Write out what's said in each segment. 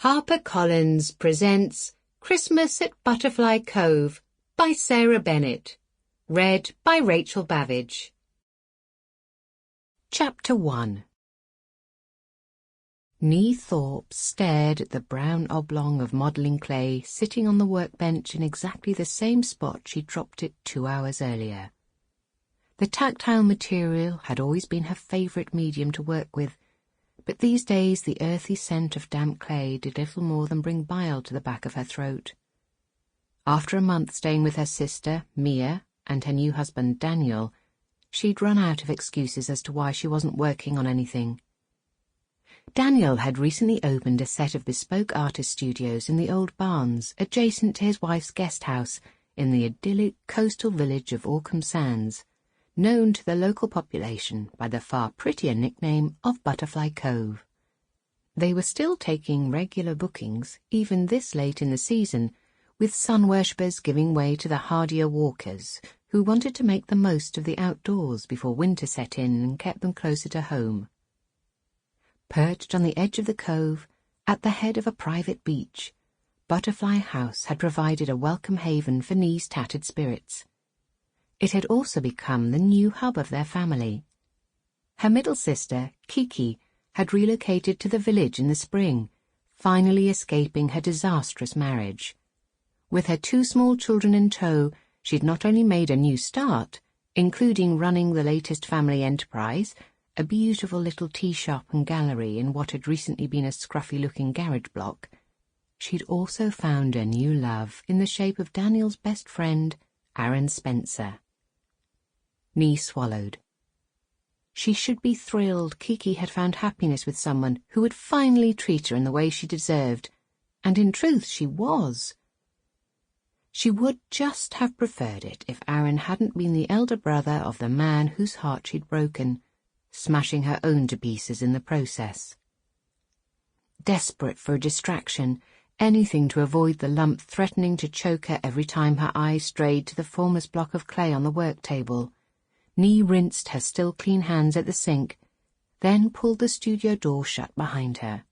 HarperCollins presents Christmas at Butterfly Cove by Sarah Bennett. Read by Rachel Bavidge. Chapter 1. Nee Thorpe stared at the brown oblong of modelling clay sitting on the workbench in exactly the same spot she'd dropped it 2 hours earlier. The tactile material had always been her favourite medium to work with, but these days the earthy scent of damp clay did little more than bring bile to the back of her throat. After a month staying with her sister, Mia, and her new husband, Daniel, she'd run out of excuses as to why she wasn't working on anything. Daniel had recently opened a set of bespoke artist studios in the old barns adjacent to his wife's guest house in the idyllic coastal village of Orcombe Sands, known to the local population by the far prettier nickname of Butterfly Cove. They were still taking regular bookings, even this late in the season, with sun worshippers giving way to the hardier walkers, who wanted to make the most of the outdoors before winter set in and kept them closer to home. Perched on the edge of the cove, at the head of a private beach, Butterfly House had provided a welcome haven for Nee's tattered spirits. It had also become the new hub of their family. Her middle sister, Kiki, had relocated to the village in the spring, finally escaping her disastrous marriage. With her 2 small children in tow, she'd not only made a new start, including running the latest family enterprise, a beautiful little tea shop and gallery in what had recently been a scruffy-looking garage block, she'd also found a new love in the shape of Daniel's best friend, Aaron Spencer. Nee swallowed. She should be thrilled Kiki had found happiness with someone who would finally treat her in the way she deserved, and in truth she was. She would just have preferred it if Aaron hadn't been the elder brother of the man whose heart she'd broken, smashing her own to pieces in the process. Desperate for a distraction, anything to avoid the lump threatening to choke her every time her eyes strayed to the formless block of clay on the work table, Nee rinsed her still clean hands at the sink, then pulled the studio door shut behind her.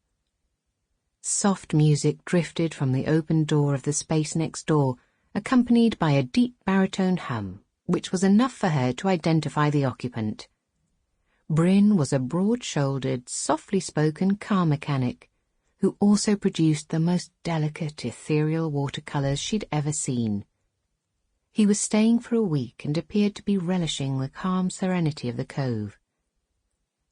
Soft music drifted from the open door of the space next door, accompanied by a deep baritone hum, which was enough for her to identify the occupant. Bryn was a broad-shouldered, softly-spoken car mechanic, who also produced the most delicate, ethereal watercolours she'd ever seen. He was staying for a week and appeared to be relishing the calm serenity of the cove.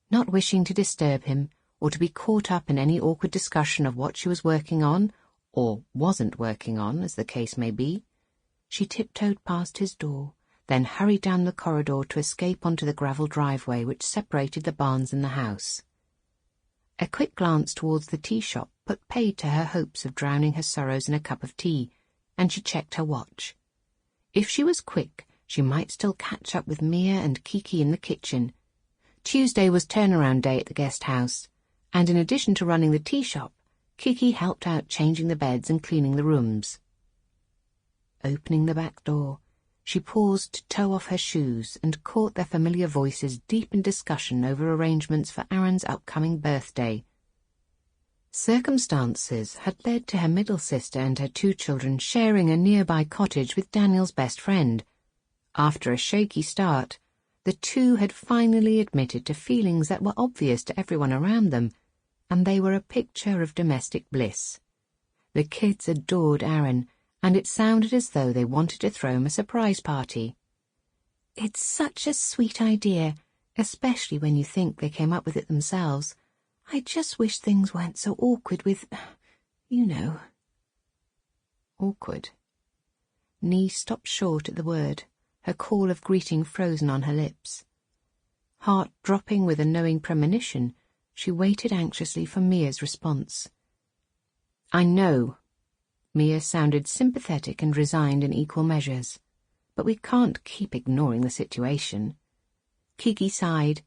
Not wishing to disturb him, or to be caught up in any awkward discussion of what she was working on, or wasn't working on, as the case may be, she tiptoed past his door, then hurried down the corridor to escape onto the gravel driveway which separated the barns and the house. A quick glance towards the tea shop put paid to her hopes of drowning her sorrows in a cup of tea, and she checked her watch. If she was quick, she might still catch up with Mia and Kiki in the kitchen. Tuesday was turnaround day at the guest house, and in addition to running the tea shop, Kiki helped out changing the beds and cleaning the rooms. Opening the back door, she paused to toe off her shoes and caught their familiar voices deep in discussion over arrangements for Aaron's upcoming birthday. Circumstances had led to her middle sister and her 2 children sharing a nearby cottage with Daniel's best friend. After a shaky start, the 2 had finally admitted to feelings that were obvious to everyone around them, and they were a picture of domestic bliss. The kids adored Aaron, and it sounded as though they wanted to throw him a surprise party. "It's such a sweet idea, especially when you think they came up with it themselves. I just wish things weren't so awkward with, you know." Awkward. Nee stopped short at the word, her call of greeting frozen on her lips. Heart dropping with a knowing premonition, she waited anxiously for Mia's response. "I know." Mia sounded sympathetic and resigned in equal measures. "But we can't keep ignoring the situation." Kiki sighed.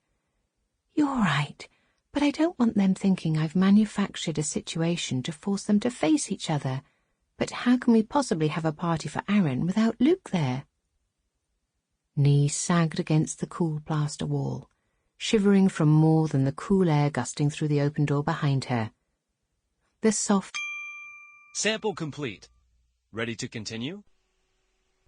"You're right. But I don't want them thinking I've manufactured a situation to force them to face each other. But how can we possibly have a party for Aaron without Luke there?" Nee sagged against the cool plaster wall, shivering from more than the cool air gusting through the open door behind her. the soft... Sample complete. Ready to continue?